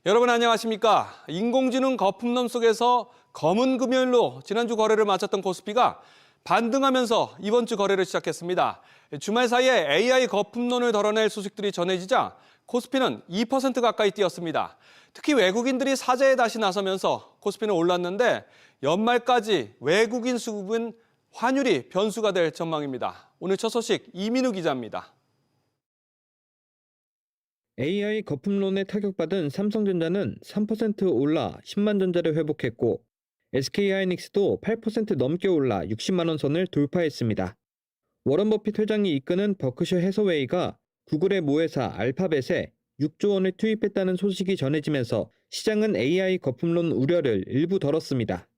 여러분 안녕하십니까? 인공지능 거품론 속에서 검은 금요일로 지난주 거래를 마쳤던 코스피가 반등하면서 이번 주 거래를 시작했습니다. 주말 사이에 AI 거품론을 덜어낼 소식들이 전해지자 코스피는 2% 가까이 뛰었습니다. 특히 외국인들이 사재에 다시 나서면서 코스피는 올랐는데 연말까지 외국인 수급은 환율이 변수가 될 전망입니다. 오늘 첫 소식 이민우 기자입니다. AI 거품론에 타격받은 삼성전자는 3% 올라 10만 전자를 회복했고 SK하이닉스도 8% 넘게 올라 60만 원 선을 돌파했습니다. 워런 버핏 회장이 이끄는 버크셔 해서웨이가 구글의 모회사 알파벳에 6조 원을 투입했다는 소식이 전해지면서 시장은 AI 거품론 우려를 일부 덜었습니다.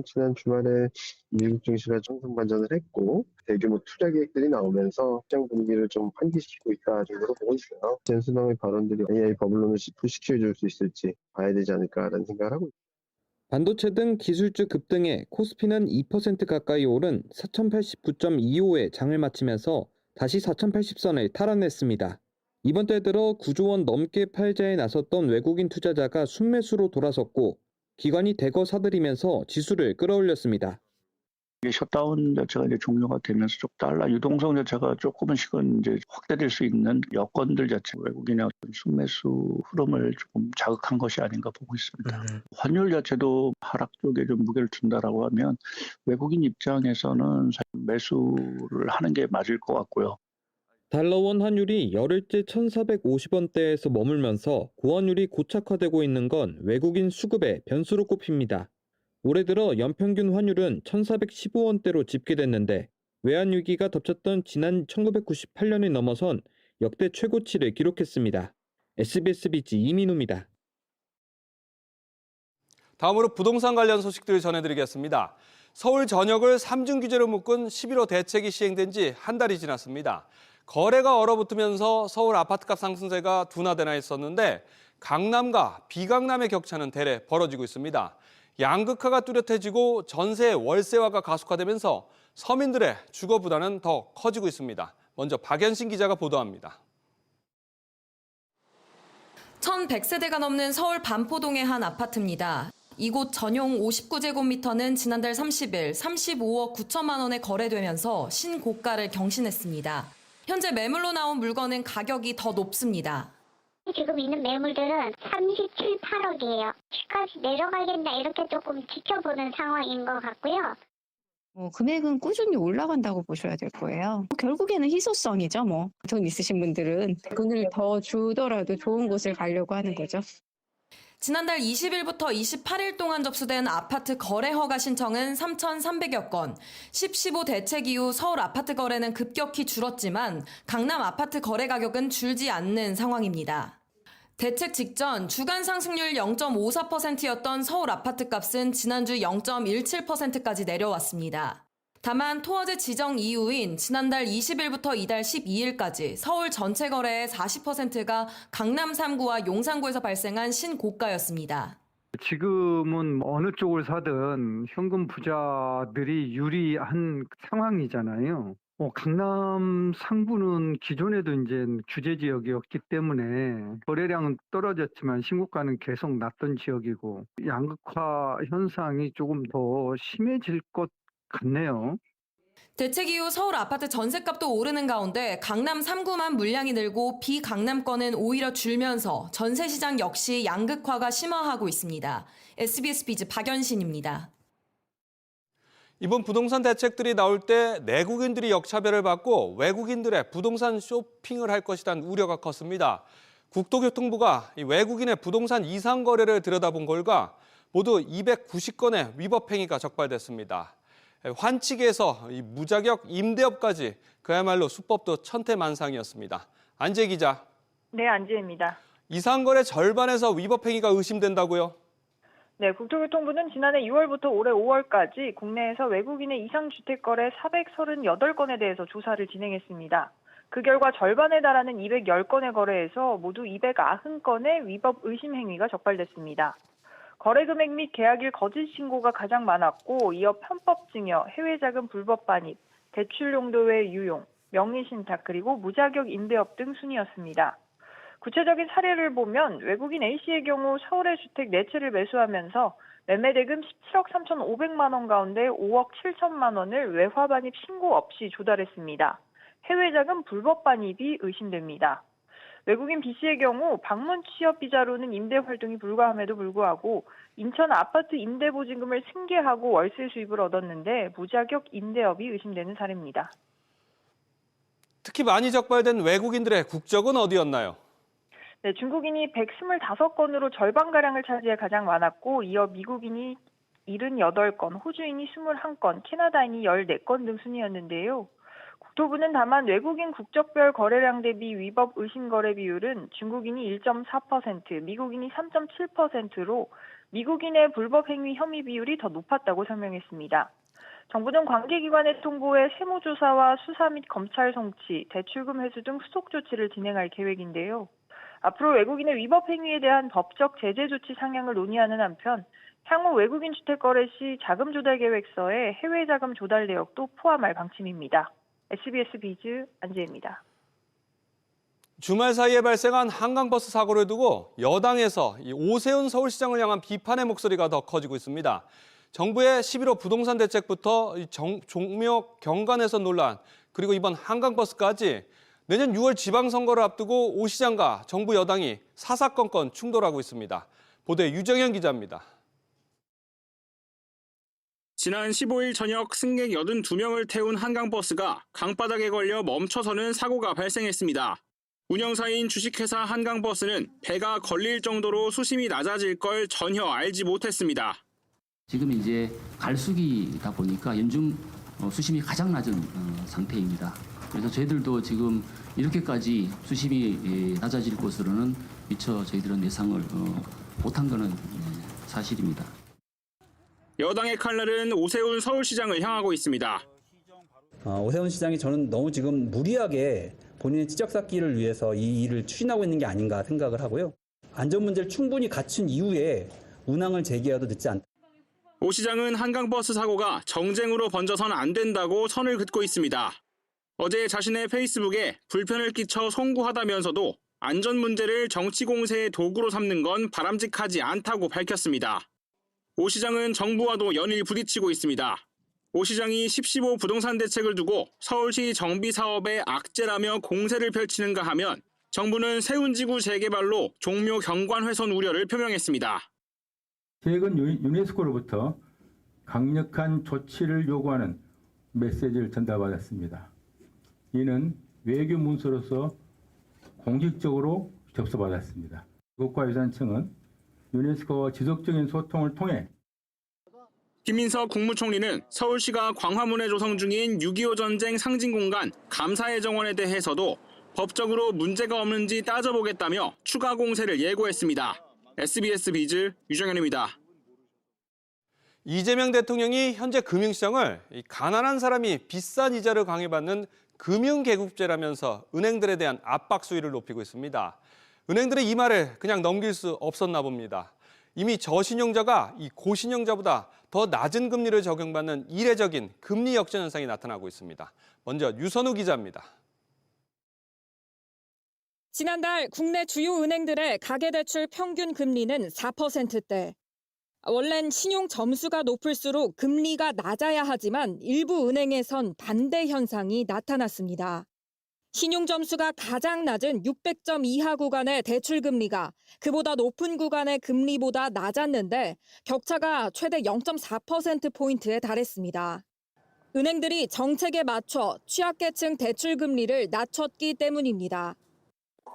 지난 주말에 미국 증시가 정상반전을 했고 대규모 투자 계획들이 나오면서 시장 분위기를 좀 환기시키고 있다 정도로 보고 있어요. 젠슨왕의 발언들이 AI 버블론을 부식시켜줄 수 있을지 봐야 되지 않을까라는 생각을 하고 있습니다. 반도체 등 기술주 급등에 코스피는 2% 가까이 오른 4089.25에 장을 마치면서 다시 4080선을 탈환했습니다. 이번 달 들어 9조 원 넘게 팔자에 나섰던 외국인 투자자가 순매수로 돌아섰고 기관이 대거 사들이면서 지수를 끌어올렸습니다. 셧다운 자체가 이제 종료가 되면서 좀 달러 유동성 자체가 조금씩은 이제 확대될 수 있는 여건들 자체 외국인의 어떤 순매수 흐름을 조금 자극한 것이 아닌가 보고 있습니다. 환율 자체도 하락 쪽에 좀 무게를 둔다라고 하면 외국인 입장에서는 매수를 하는 게 맞을 것 같고요. 달러원 환율이 열흘째 1,450원대에서 머물면서 고환율이 고착화되고 있는 건 외국인 수급의 변수로 꼽힙니다. 올해 들어 연평균 환율은 1,415원대로 집계됐는데 외환위기가 덮쳤던 지난 1998년을 넘어선 역대 최고치를 기록했습니다. SBS 비지 이민우입니다. 다음으로 부동산 관련 소식들을 전해드리겠습니다. 서울 전역을 3중 규제로 묶은 11호 대책이 시행된 지 한 달이 지났습니다. 거래가 얼어붙으면서 서울 아파트값 상승세가 둔화되나 했었는데 강남과 비강남의 격차는 대래 벌어지고 있습니다. 양극화가 뚜렷해지고 전세 월세화가 가속화되면서 서민들의 주거 부담은 더 커지고 있습니다. 먼저 박연신 기자가 보도합니다. 1,100세대가 넘는 서울 반포동의 한 아파트입니다. 이곳 전용 59제곱미터는 지난달 30일 35억 9천만 원에 거래되면서 신고가를 경신했습니다. 현재 매물로 나온 물건은 가격이 더 높습니다. 지금 있는 매물들은 37, 8억이에요. 집값이 내려가겠나 이렇게 조금 지켜보는 상황인 것 같고요. 금액은 꾸준히 올라간다고 보셔야 될 거예요. 결국에는 희소성이죠. 돈 있으신 분들은 돈을 더 주더라도 좋은 곳을 가려고 하는 거죠. 지난달 20일부터 28일 동안 접수된 아파트 거래 허가 신청은 3,300여 건. 10.15 대책 이후 서울 아파트 거래는 급격히 줄었지만 강남 아파트 거래 가격은 줄지 않는 상황입니다. 대책 직전 주간 상승률 0.54%였던 서울 아파트 값은 지난주 0.17%까지 내려왔습니다. 다만 토어제 지정 이후인 지난달 20일부터 이달 12일까지 서울 전체 거래의 40%가 강남 3구와 용산구에서 발생한 신고가였습니다. 지금은 어느 쪽을 사든 현금 부자들이 유리한 상황이잖아요. 강남 상부는 기존에도 이제 규제 지역이었기 때문에 거래량은 떨어졌지만 신고가는 계속 났던 지역이고 양극화 현상이 조금 더 심해질 것 같네요. 대책 이후 서울 아파트 전셋값도 오르는 가운데 강남 3구만 물량이 늘고 비강남권은 오히려 줄면서 전세 시장 역시 양극화가 심화하고 있습니다. SBS 비즈 박연신입니다. 이번 부동산 대책들이 나올 때 내국인들이 역차별을 받고 외국인들의 부동산 쇼핑을 할 것이라는 우려가 컸습니다. 국토교통부가 외국인의 부동산 이상 거래를 들여다본 결과 모두 290건의 위법 행위가 적발됐습니다. 환치기에서 무자격 임대업까지 그야말로 수법도 천태만상이었습니다. 안재 기자. 네, 안지혜입니다. 이상거래 절반에서 위법 행위가 의심된다고요? 네, 국토교통부는 지난해 6월부터 올해 5월까지 국내에서 외국인의 이상주택거래 438건에 대해서 조사를 진행했습니다. 그 결과 절반에 달하는 210건의 거래에서 모두 290건의 위법 의심 행위가 적발됐습니다. 거래 금액 및 계약일 거짓 신고가 가장 많았고 이어 편법 증여, 해외 자금 불법 반입, 대출 용도 외 유용, 명의 신탁 그리고 무자격 임대업 등 순이었습니다. 구체적인 사례를 보면 외국인 A씨의 경우 서울의 주택 4채를 매수하면서 매매대금 17억 3,500만 원 가운데 5억 7천만 원을 외화 반입 신고 없이 조달했습니다. 해외 자금 불법 반입이 의심됩니다. 외국인 B씨의 경우 방문 취업 비자로는 임대 활동이 불가함에도 불구하고 인천 아파트 임대 보증금을 승계하고 월세 수입을 얻었는데 무자격 임대업이 의심되는 사례입니다. 특히 많이 적발된 외국인들의 국적은 어디였나요? 네, 중국인이 125건으로 절반가량을 차지해 가장 많았고 이어 미국인이 78건, 호주인이 21건, 캐나다인이 14건 등 순이었는데요. 국토부는 다만 외국인 국적별 거래량 대비 위법 의심 거래 비율은 중국인이 1.4%, 미국인이 3.7%로 미국인의 불법 행위 혐의 비율이 더 높았다고 설명했습니다. 정부는 관계기관의 통보에 세무조사와 수사 및 검찰 송치, 대출금 회수 등 후속 조치를 진행할 계획인데요. 앞으로 외국인의 위법 행위에 대한 법적 제재 조치 상향을 논의하는 한편 향후 외국인 주택 거래 시 자금 조달 계획서에 해외 자금 조달 내역도 포함할 방침입니다. SBS 비즈 안재입니다. 주말 사이에 발생한 한강버스 사고를 두고 여당에서 오세훈 서울시장을 향한 비판의 목소리가 더 커지고 있습니다. 정부의 11호 부동산 대책부터 종묘 경관에서 논란, 그리고 이번 한강버스까지 내년 6월 지방선거를 앞두고 오 시장과 정부 여당이 사사건건 충돌하고 있습니다. 보도에 유정현 기자입니다. 지난 15일 저녁 승객 82명을 태운 한강버스가 강바닥에 걸려 멈춰서는 사고가 발생했습니다. 운영사인 주식회사 한강버스는 배가 걸릴 정도로 수심이 낮아질 걸 전혀 알지 못했습니다. 지금 이제 갈수기다 보니까 연중 수심이 가장 낮은 상태입니다. 그래서 저희들도 지금 이렇게까지 수심이 낮아질 것으로는 미처 저희들은 예상을 못한 것은 사실입니다. 여당의 칼날은 오세훈 서울시장을 향하고 있습니다. 오세훈 시장이 저는 너무 지금 무리하게 본인의 지적 쌓기를 위해서 이 일을 추진하고 있는 게 아닌가 생각을 하고요. 안전 문제를 충분히 갖춘 이후에 운항을 재개해도 늦지 않다. 오 시장은 한강버스 사고가 정쟁으로 번져선 안 된다고 선을 긋고 있습니다. 어제 자신의 페이스북에 불편을 끼쳐 송구하다면서도 안전 문제를 정치 공세의 도구로 삼는 건 바람직하지 않다고 밝혔습니다. 오 시장은 정부와도 연일 부딪히고 있습니다. 오 시장이 10.15 부동산 대책을 두고 서울시 정비 사업에 악재라며 공세를 펼치는가 하면 정부는 세운지구 재개발로 종묘 경관 훼손 우려를 표명했습니다. 최근 유네스코로부터 강력한 조치를 요구하는 메시지를 전달받았습니다. 이는 외교 문서로서 공식적으로 접수받았습니다. 국가유산청은 유네스코와 지속적인 소통을 통해 김민석 국무총리는 서울시가 광화문에 조성 중인 6.25 전쟁 상징공간 감사의 정원에 대해서도 법적으로 문제가 없는지 따져보겠다며 추가 공세를 예고했습니다. SBS 비즈 유정현입니다. 이재명 대통령이 현재 금융시장을 가난한 사람이 비싼 이자를 강요받는 금융계급제라면서 은행들에 대한 압박 수위를 높이고 있습니다. 은행들의 이 말을 그냥 넘길 수 없었나 봅니다. 이미 저신용자가 이 고신용자보다 더 낮은 금리를 적용받는 이례적인 금리 역전 현상이 나타나고 있습니다. 먼저 유선우 기자입니다. 지난달 국내 주요 은행들의 가계대출 평균 금리는 4%대. 원래는 신용 점수가 높을수록 금리가 낮아야 하지만 일부 은행에선 반대 현상이 나타났습니다. 신용 점수가 가장 낮은 600점 이하 구간의 대출 금리가 그보다 높은 구간의 금리보다 낮았는데 격차가 최대 0.4%포인트에 달했습니다. 은행들이 정책에 맞춰 취약계층 대출 금리를 낮췄기 때문입니다.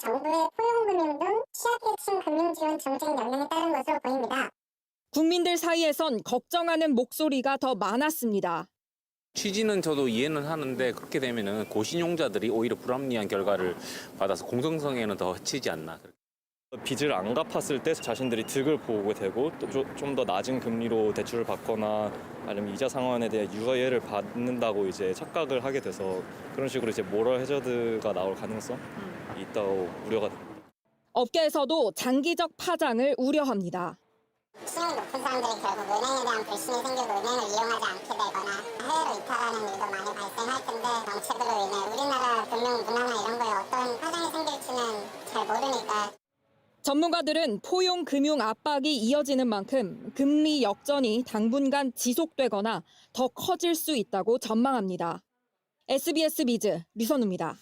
정부의 포용금융 등 취약계층 금융지원 정책 역량에 따른 것으로 보입니다. 국민들 사이에선 걱정하는 목소리가 더 많았습니다. 취지는 저도 이해는 하는데 그렇게 되면은 고신용자들이 오히려 불합리한 결과를 받아서 공정성에는 더 해치지 않나. 빚을 안 갚았을 때 자신들이 득을 보게 되고 또 좀 더 낮은 금리로 대출을 받거나 아니면 이자 상환에 대해 유예를 받는다고 이제 착각을 하게 돼서 그런 식으로 이제 모럴 해저드가 나올 가능성이 있다고 우려가 됩니다. 업계에서도 장기적 파장을 우려합니다. 신용 높은 사람들이 결국 은행에 대한 불신이 생기고 은행을 이용하지 않게 되거나 해외로 이탈하는 일도 많이 발생할 텐데 정책으로 인해 우리나라 금융 문화나 이런 거에 어떤 파장이 생길지는 잘 모르니까. 전문가들은 포용 금융 압박이 이어지는 만큼 금리 역전이 당분간 지속되거나 더 커질 수 있다고 전망합니다. SBS 비즈 류선우입니다.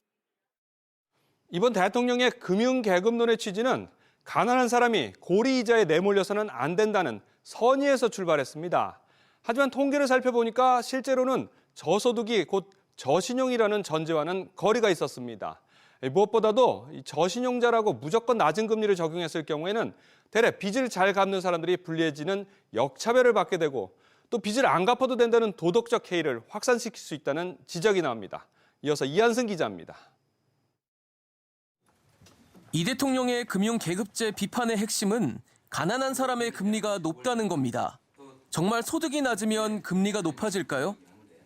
이번 대통령의 금융계급론의 취지는 가난한 사람이 고리이자에 내몰려서는 안 된다는 선의에서 출발했습니다. 하지만 통계를 살펴보니까 실제로는 저소득이 곧 저신용이라는 전제와는 거리가 있었습니다. 무엇보다도 저신용자라고 무조건 낮은 금리를 적용했을 경우에는 대래 빚을 잘 갚는 사람들이 불리해지는 역차별을 받게 되고 또 빚을 안 갚아도 된다는 도덕적 해이를 확산시킬 수 있다는 지적이 나옵니다. 이어서 이한승 기자입니다. 이 대통령의 금융계급제 비판의 핵심은 가난한 사람의 금리가 높다는 겁니다. 정말 소득이 낮으면 금리가 높아질까요?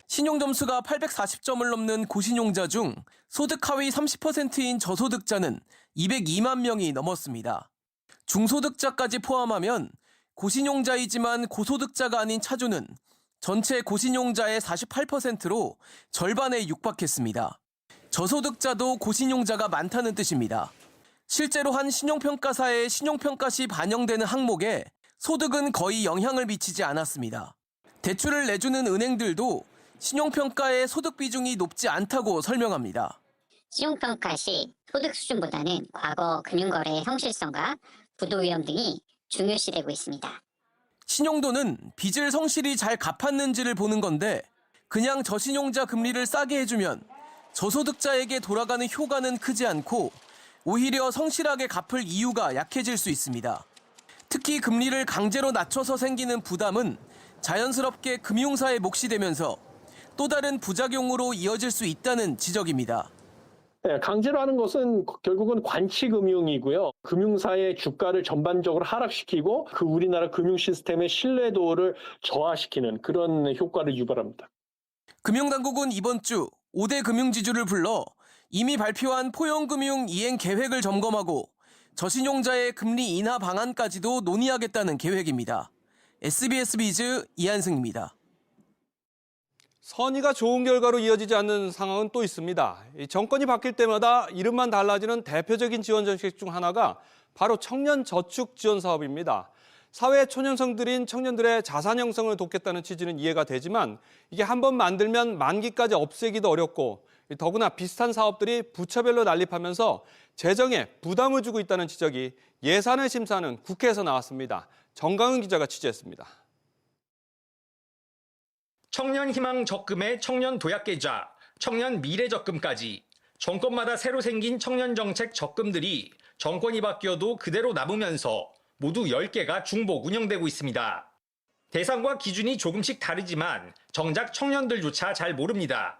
신용점수가 840점을 넘는 고신용자 중 소득 하위 30%인 저소득자는 202만 명이 넘었습니다. 중소득자까지 포함하면 고신용자이지만 고소득자가 아닌 차주는 전체 고신용자의 48%로 절반에 육박했습니다. 저소득자도 고신용자가 많다는 뜻입니다. 실제로 한 신용평가사의 신용평가 시 반영되는 항목에 소득은 거의 영향을 미치지 않았습니다. 대출을 내주는 은행들도 신용평가의 소득 비중이 높지 않다고 설명합니다. 신용평가 시 소득 수준보다는 과거 금융거래의 성실성과 부도 위험 등이 중요시되고 있습니다. 신용도는 빚을 성실히 잘 갚았는지를 보는 건데 그냥 저신용자 금리를 싸게 해주면 저소득자에게 돌아가는 효과는 크지 않고 오히려 성실하게 갚을 이유가 약해질 수 있습니다. 특히 금리를 강제로 낮춰서 생기는 부담은 자연스럽게 금융사의 몫이 되면서 또 다른 부작용으로 이어질 수 있다는 지적입니다. 강제로 하는 것은 결국은 관치금융이고요. 금융사의 주가를 전반적으로 하락시키고 그 우리나라 금융 시스템의 신뢰도를 저하시키는 그런 효과를 유발합니다. 금융당국은 이번 주 5대 금융지주를 불러 이미 발표한 포용금융 이행 계획을 점검하고 저신용자의 금리 인하 방안까지도 논의하겠다는 계획입니다. SBS 비즈 이한승입니다. 선의가 좋은 결과로 이어지지 않는 상황은 또 있습니다. 정권이 바뀔 때마다 이름만 달라지는 대표적인 지원 정책 중 하나가 바로 청년 저축 지원 사업입니다. 사회 초년생들인 청년들의 자산 형성을 돕겠다는 취지는 이해가 되지만 이게 한번 만들면 만기까지 없애기도 어렵고 더구나 비슷한 사업들이 부처별로 난립하면서 재정에 부담을 주고 있다는 지적이 예산을 심사하는 국회에서 나왔습니다. 정강은 기자가 취재했습니다. 청년 희망 적금의 청년 도약계좌, 청년 미래 적금까지 정권마다 새로 생긴 청년 정책 적금들이 정권이 바뀌어도 그대로 남으면서 모두 10개가 중복 운영되고 있습니다. 대상과 기준이 조금씩 다르지만 정작 청년들조차 잘 모릅니다.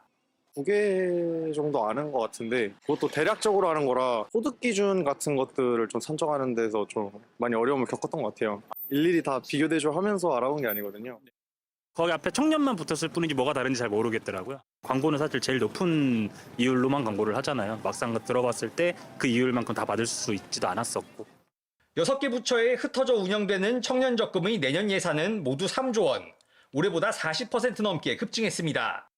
2개 정도 아는 것 같은데 그것도 대략적으로 하는 거라 소득 기준 같은 것들을 좀 산정하는 데서 좀 많이 어려움을 겪었던 것 같아요. 일일이 다 비교대조 하면서 알아본 게 아니거든요. 거기 앞에 청년만 붙었을 뿐이지 뭐가 다른지 잘 모르겠더라고요. 광고는 사실 제일 높은 이율로만 광고를 하잖아요. 막상 들어봤을 때 그 이율만큼 다 받을 수 있지도 않았었고. 6개 부처에 흩어져 운영되는 청년 적금의 내년 예산은 모두 3조 원, 올해보다 40% 넘게 급증했습니다.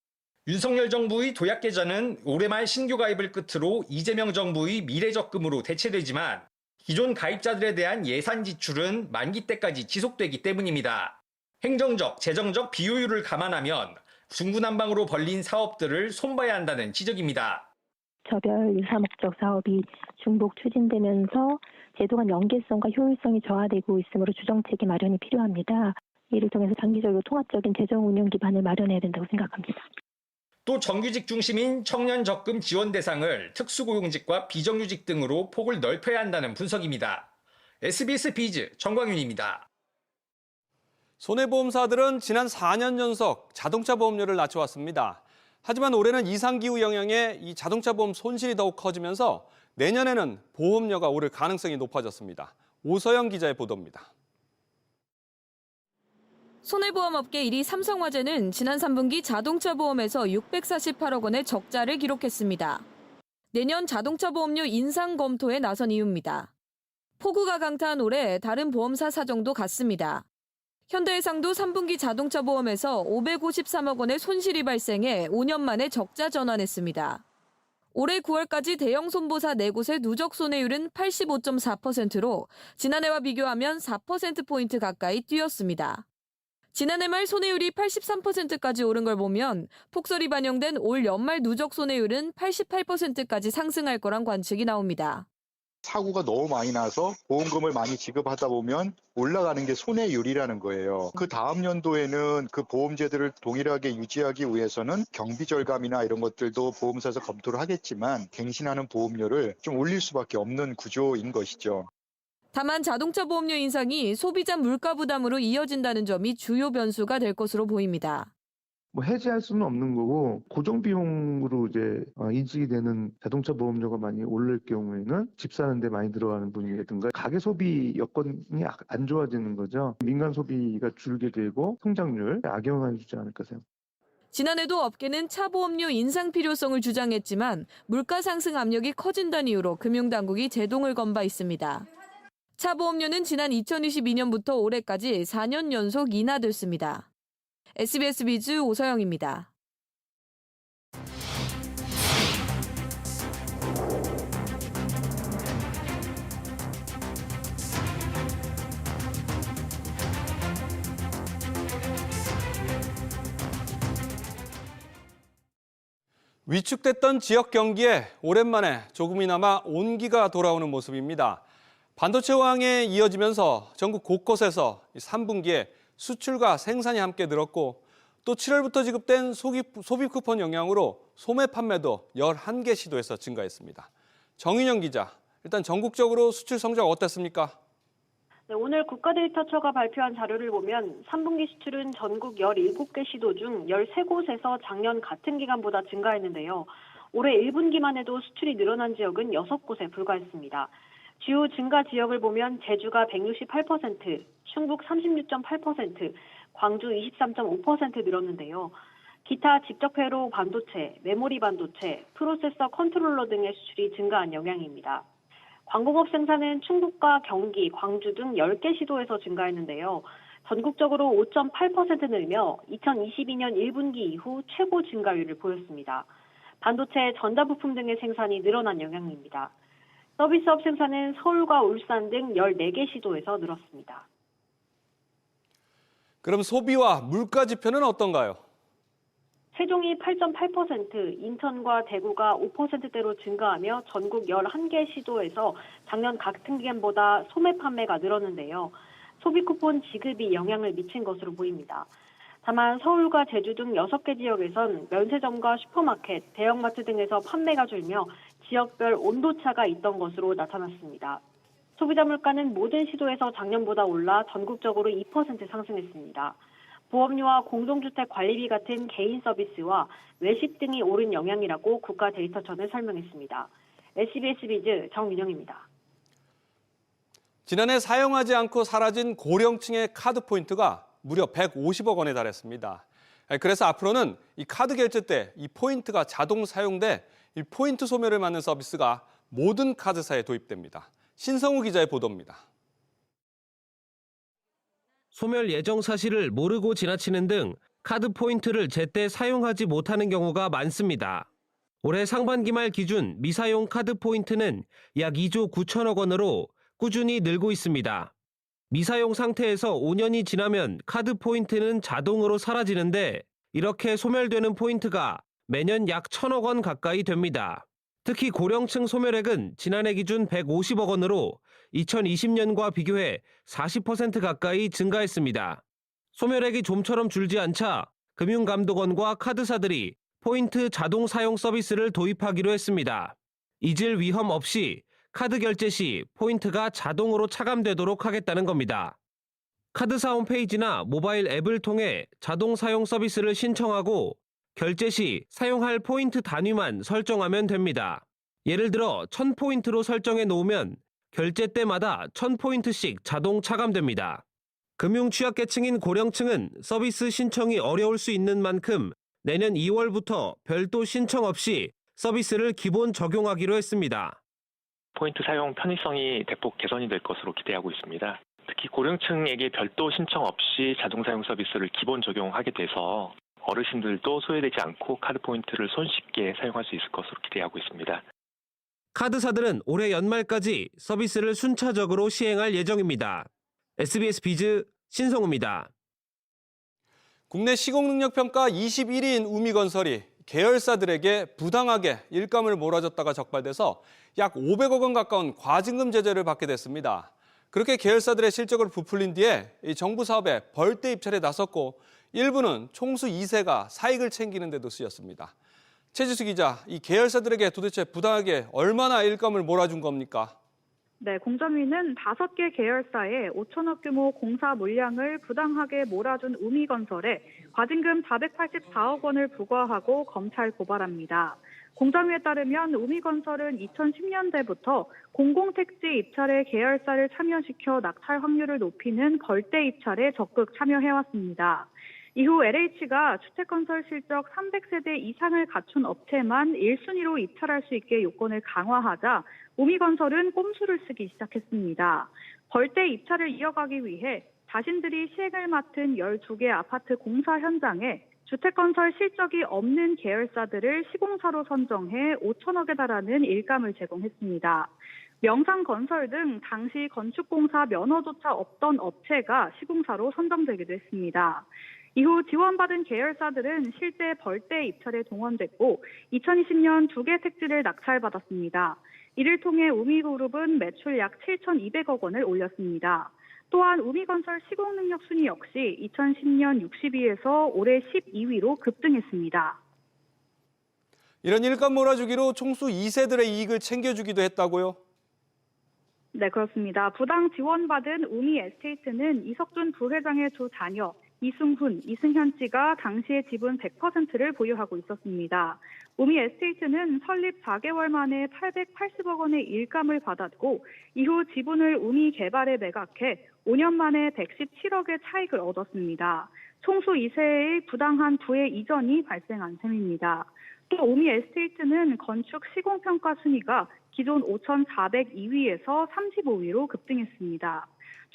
윤석열 정부의 도약계좌는 올해 말 신규 가입을 끝으로 이재명 정부의 미래적금으로 대체되지만 기존 가입자들에 대한 예산 지출은 만기 때까지 지속되기 때문입니다. 행정적, 재정적 비효율을 감안하면 중구난방으로 벌린 사업들을 손봐야 한다는 지적입니다. 저별 유사 목적 사업이 중복 추진되면서 제도 간 연계성과 효율성이 저하되고 있으므로 주정책이 마련이 필요합니다. 이를 통해서 장기적으로 통합적인 재정 운영 기반을 마련해야 된다고 생각합니다. 또 정규직 중심인 청년 적금 지원 대상을 특수고용직과 비정규직 등으로 폭을 넓혀야 한다는 분석입니다. SBS 비즈 정광윤입니다. 손해보험사들은 지난 4년 연속 자동차 보험료를 낮춰왔습니다. 하지만 올해는 이상기후 영향에 이 자동차 보험 손실이 더욱 커지면서 내년에는 보험료가 오를 가능성이 높아졌습니다. 오서영 기자의 보도입니다. 손해보험업계 1위 삼성화재는 지난 3분기 자동차 보험에서 648억 원의 적자를 기록했습니다. 내년 자동차 보험료 인상 검토에 나선 이유입니다. 폭우가 강타한 올해 다른 보험사 사정도 같습니다. 현대해상도 3분기 자동차 보험에서 553억 원의 손실이 발생해 5년 만에 적자 전환했습니다. 올해 9월까지 대형 손보사 4곳의 누적 손해율은 85.4%로 지난해와 비교하면 4%포인트 가까이 뛰었습니다. 지난해 말 손해율이 83%까지 오른 걸 보면 폭설이 반영된 올 연말 누적 손해율은 88%까지 상승할 거란 관측이 나옵니다. 사고가 너무 많이 나서 보험금을 많이 지급하다 보면 올라가는 게 손해율이라는 거예요. 그 다음 연도에는 그 보험제도를 동일하게 유지하기 위해서는 경비 절감이나 이런 것들도 보험사에서 검토를 하겠지만 갱신하는 보험료를 좀 올릴 수밖에 없는 구조인 것이죠. 다만 자동차 보험료 인상이 소비자 물가 부담으로 이어진다는 점이 주요 변수가 될 것으로 보입니다. 해지할 수는 없는 거고 고정 비용으로 이제 인식이 되는 자동차 보험료가 많이 오를 경우에는 집 사는 데 많이 들어가는 분이라든가 가계 소비 여건이 안 좋아지는 거죠. 민간 소비가 줄게 되고 성장률 악영향을 주지 않을까 생각합니다. 지난해도 업계는 차 보험료 인상 필요성을 주장했지만 물가 상승 압력이 커진다는 이유로 금융당국이 제동을 건 바 있습니다. 차 보험료는 지난 2022년부터 올해까지 4년 연속 인하됐습니다. SBS 비즈 오서영입니다. 위축됐던 지역 경기에 오랜만에 조금이나마 온기가 돌아오는 모습입니다. 반도체 호황에 이어지면서 전국 곳곳에서 3분기에 수출과 생산이 함께 늘었고 또 7월부터 지급된 소비 쿠폰 영향으로 소매 판매도 11개 시도에서 증가했습니다. 정인영 기자, 일단 전국적으로 수출 성적 어땠습니까? 네, 오늘 국가데이터처가 발표한 자료를 보면 3분기 수출은 전국 17개 시도 중 13곳에서 작년 같은 기간보다 증가했는데요. 올해 1분기만 해도 수출이 늘어난 지역은 6곳에 불과했습니다. 주요 증가 지역을 보면 제주가 168%, 충북 36.8%, 광주 23.5% 늘었는데요. 기타 직접 회로 반도체, 메모리 반도체, 프로세서 컨트롤러 등의 수출이 증가한 영향입니다. 광공업 생산은 충북과 경기, 광주 등 10개 시도에서 증가했는데요. 전국적으로 5.8% 늘며 2022년 1분기 이후 최고 증가율을 보였습니다. 반도체, 전자부품 등의 생산이 늘어난 영향입니다. 서비스업 생산은 서울과 울산 등 14개 시도에서 늘었습니다. 그럼 소비와 물가 지표는 어떤가요? 세종이 8.8%, 인천과 대구가 5%대로 증가하며 전국 11개 시도에서 작년 같은 기간보다 소매 판매가 늘었는데요. 소비 쿠폰 지급이 영향을 미친 것으로 보입니다. 다만 서울과 제주 등 6개 지역에선 면세점과 슈퍼마켓, 대형마트 등에서 판매가 줄며 지역별 온도차가 있던 것으로 나타났습니다. 소비자 물가는 모든 시도에서 작년보다 올라 전국적으로 2% 상승했습니다. 보험료와 공동주택 관리비 같은 개인 서비스와 외식 등이 오른 영향이라고 국가데이터처는 설명했습니다. SBS 비즈 정민영입니다. 지난해 사용하지 않고 사라진 고령층의 카드 포인트가 무려 150억 원에 달했습니다. 그래서 앞으로는 이 카드 결제 때 이 포인트가 자동 사용돼 이 포인트 소멸을 막는 서비스가 모든 카드사에 도입됩니다. 신성우 기자의 보도입니다. 소멸 예정 사실을 모르고 지나치는 등 카드 포인트를 제때 사용하지 못하는 경우가 많습니다. 올해 상반기 말 기준 미사용 카드 포인트는 약 2조 9천억 원으로 꾸준히 늘고 있습니다. 미사용 상태에서 5년이 지나면 카드 포인트는 자동으로 사라지는데 이렇게 소멸되는 포인트가 매년 약 1,000억 원 가까이 됩니다. 특히 고령층 소멸액은 지난해 기준 150억 원으로 2020년과 비교해 40% 가까이 증가했습니다. 소멸액이 좀처럼 줄지 않자 금융감독원과 카드사들이 포인트 자동 사용 서비스를 도입하기로 했습니다. 잊을 위험 없이 카드 결제 시 포인트가 자동으로 차감되도록 하겠다는 겁니다. 카드사 홈페이지나 모바일 앱을 통해 자동 사용 서비스를 신청하고 결제 시 사용할 포인트 단위만 설정하면 됩니다. 예를 들어 1,000포인트로 설정해 놓으면 결제 때마다 1,000포인트씩 자동 차감됩니다. 금융 취약계층인 고령층은 서비스 신청이 어려울 수 있는 만큼 내년 2월부터 별도 신청 없이 서비스를 기본 적용하기로 했습니다. 포인트 사용 편의성이 대폭 개선이 될 것으로 기대하고 있습니다. 특히 고령층에게 별도 신청 없이 자동 사용 서비스를 기본 적용하게 돼서 어르신들도 소외되지 않고 카드 포인트를 손쉽게 사용할 수 있을 것으로 기대하고 있습니다. 카드사들은 올해 연말까지 서비스를 순차적으로 시행할 예정입니다. SBS 비즈 신성우입니다. 국내 시공능력평가 21위인 우미건설이 계열사들에게 부당하게 일감을 몰아줬다가 적발돼서 약 500억 원 가까운 과징금 제재를 받게 됐습니다. 그렇게 계열사들의 실적을 부풀린 뒤에 이 정부 사업에 벌떼 입찰에 나섰고 일부는 총수 2세가 사익을 챙기는 데도 쓰였습니다. 최지수 기자, 이 계열사들에게 도대체 부당하게 얼마나 일감을 몰아준 겁니까? 네, 공정위는 5개 계열사에 5천억 규모 공사 물량을 부당하게 몰아준 우미건설에 과징금 484억 원을 부과하고 검찰 고발합니다. 공정위에 따르면 우미건설은 2010년대부터 공공택지 입찰에 계열사를 참여시켜 낙찰 확률을 높이는 벌떼 입찰에 적극 참여해왔습니다. 이후 LH가 주택건설 실적 300세대 이상을 갖춘 업체만 1순위로 입찰할 수 있게 요건을 강화하자 우미건설은 꼼수를 쓰기 시작했습니다. 벌떼 입찰을 이어가기 위해 자신들이 시행을 맡은 12개 아파트 공사 현장에 주택건설 실적이 없는 계열사들을 시공사로 선정해 5천억에 달하는 일감을 제공했습니다. 명상건설 등 당시 건축공사 면허조차 없던 업체가 시공사로 선정되기도 했습니다. 이후 지원받은 계열사들은 실제 벌떼 입찰에 동원됐고 2020년 2개 택지를 낙찰받았습니다. 이를 통해 우미그룹은 매출 약 7,200억 원을 올렸습니다. 또한 우미건설 시공능력 순위 역시 2010년 60위에서 올해 12위로 급등했습니다. 이런 일감 몰아주기로 총수 2세들의 이익을 챙겨주기도 했다고요? 네, 그렇습니다. 부당 지원받은 우미 에스테이트는 이석준 부회장의 두 자녀 이승훈, 이승현씨가 당시에 지분 100%를 보유하고 있었습니다. 우미 에스테이트는 설립 4개월 만에 880억 원의 일감을 받았고 이후 지분을 우미 개발에 매각해 5년 만에 117억의 차익을 얻었습니다. 총수 2세의 부당한 부의 이전이 발생한 셈입니다. 또 우미 에스테이트는 건축 시공평가 순위가 기존 5,402위에서 35위로 급등했습니다.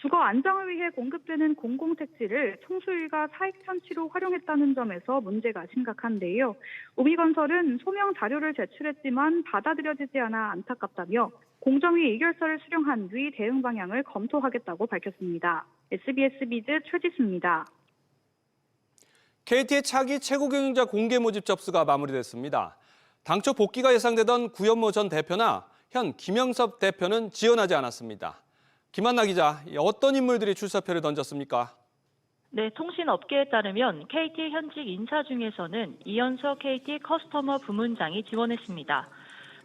주거 안정을 위해 공급되는 공공택지를 총수 일가 사익 편취로 활용했다는 점에서 문제가 심각한데요. 우미건설은 소명 자료를 제출했지만 받아들여지지 않아 안타깝다며 공정위 의결서를 수령한 뒤 대응 방향을 검토하겠다고 밝혔습니다. SBS 비즈 최지수입니다. KT의 차기 최고 경영자 공개 모집 접수가 마무리됐습니다. 당초 복귀가 예상되던 구현모 전 대표나 현 김영섭 대표는 지원하지 않았습니다. 김한나 기자, 어떤 인물들이 출사표를 던졌습니까? 네, 통신업계에 따르면 KT 현직 인사 중에서는 이현석 KT 커스터머 부문장이 지원했습니다.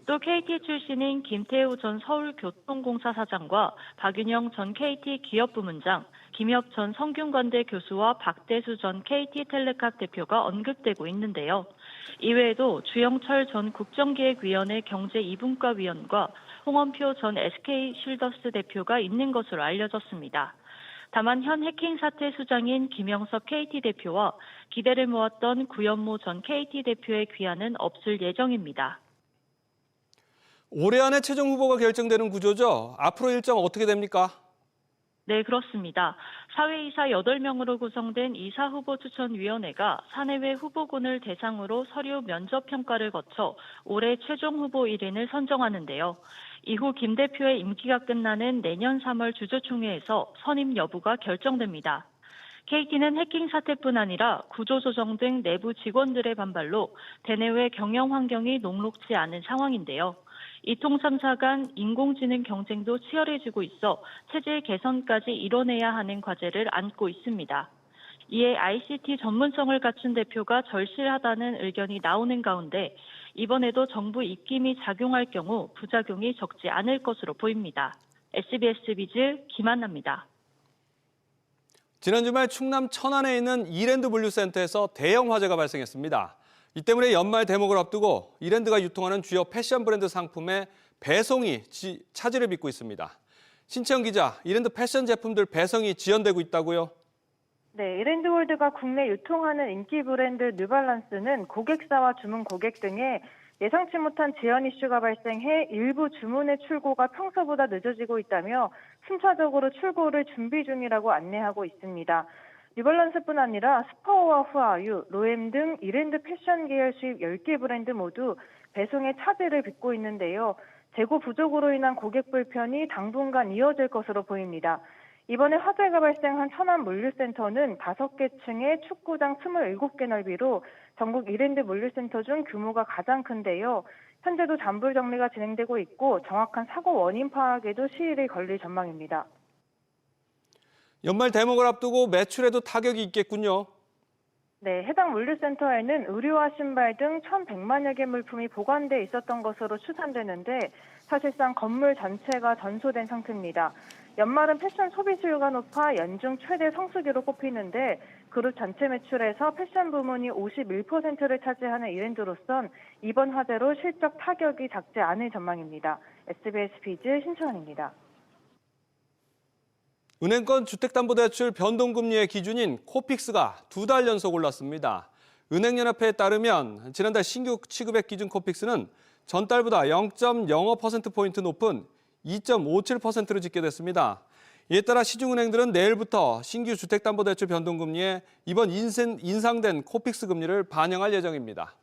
또 KT 출신인 김태우 전 서울교통공사 사장과 박윤영 전 KT 기업부문장, 김혁 전 성균관대 교수와 박대수 전 KT텔레캅 대표가 언급되고 있는데요. 이외에도 주영철 전 국정기획위원회 경제 2분과 위원과 홍원표 전 SK쉴더스 대표가 있는 것으로 알려졌습니다. 다만 현 해킹 사태 수장인 김영섭 KT 대표와 기대를 모았던 구현모 전 KT 대표의 귀환은 없을 예정입니다. 올해 안에 최종 후보가 결정되는 구조죠. 앞으로 일정 어떻게 됩니까? 네, 그렇습니다. 사회이사 8명으로 구성된 이사 후보 추천위원회가 사내외 후보군을 대상으로 서류 면접 평가를 거쳐 올해 최종 후보 1인을 선정하는데요. 이후 김 대표의 임기가 끝나는 내년 3월 주주총회에서 선임 여부가 결정됩니다. KT는 해킹 사태뿐 아니라 구조조정 등 내부 직원들의 반발로 대내외 경영 환경이 녹록지 않은 상황인데요. 이통 3사 간 인공지능 경쟁도 치열해지고 있어 체질 개선까지 이뤄내야 하는 과제를 안고 있습니다. 이에 ICT 전문성을 갖춘 대표가 절실하다는 의견이 나오는 가운데 이번에도 정부 입김이 작용할 경우 부작용이 적지 않을 것으로 보입니다. SBS 비즈 김한나입니다. 지난 주말 충남 천안에 있는 이랜드 물류센터에서 대형 화재가 발생했습니다. 이 때문에 연말 대목을 앞두고 이랜드가 유통하는 주요 패션 브랜드 상품의 배송이 차질을 빚고 있습니다. 신채영 기자, 이랜드 패션 제품들 배송이 지연되고 있다고요? 네, 이랜드월드가 국내 유통하는 인기 브랜드 뉴발란스는 고객사와 주문 고객 등에 예상치 못한 지연 이슈가 발생해 일부 주문의 출고가 평소보다 늦어지고 있다며 순차적으로 출고를 준비 중이라고 안내하고 있습니다. 뉴발란스뿐 아니라 스파오와 후아유, 로엠 등 이랜드 패션 계열 수입 10개 브랜드 모두 배송에 차질을 빚고 있는데요. 재고 부족으로 인한 고객 불편이 당분간 이어질 것으로 보입니다. 이번에 화재가 발생한 천안물류센터는 5개 층의 축구장 27개 넓이로 전국 이랜드 물류센터 중 규모가 가장 큰데요. 현재도 잔불 정리가 진행되고 있고 정확한 사고 원인 파악에도 시일이 걸릴 전망입니다. 연말 대목을 앞두고 매출에도 타격이 있겠군요. 네, 해당 물류센터에는 의류와 신발 등 1,100만여 개 물품이 보관돼 있었던 것으로 추산되는데 사실상 건물 전체가 전소된 상태입니다. 연말은 패션 소비 수요가 높아 연중 최대 성수기로 꼽히는데 그룹 전체 매출에서 패션 부문이 51%를 차지하는 이랜드로선 이번 화재로 실적 타격이 작지 않을 전망입니다. SBS 비즈 신청환입니다. 은행권 주택담보대출 변동금리의 기준인 코픽스가 2달 연속 올랐습니다. 은행연합회에 따르면 지난달 신규 취급액 기준 코픽스는 전달보다 0.05%포인트 높은 2.57%로 집계됐습니다. 이에 따라 시중은행들은 내일부터 신규 주택담보대출 변동금리에 이번 인상된 코픽스 금리를 반영할 예정입니다.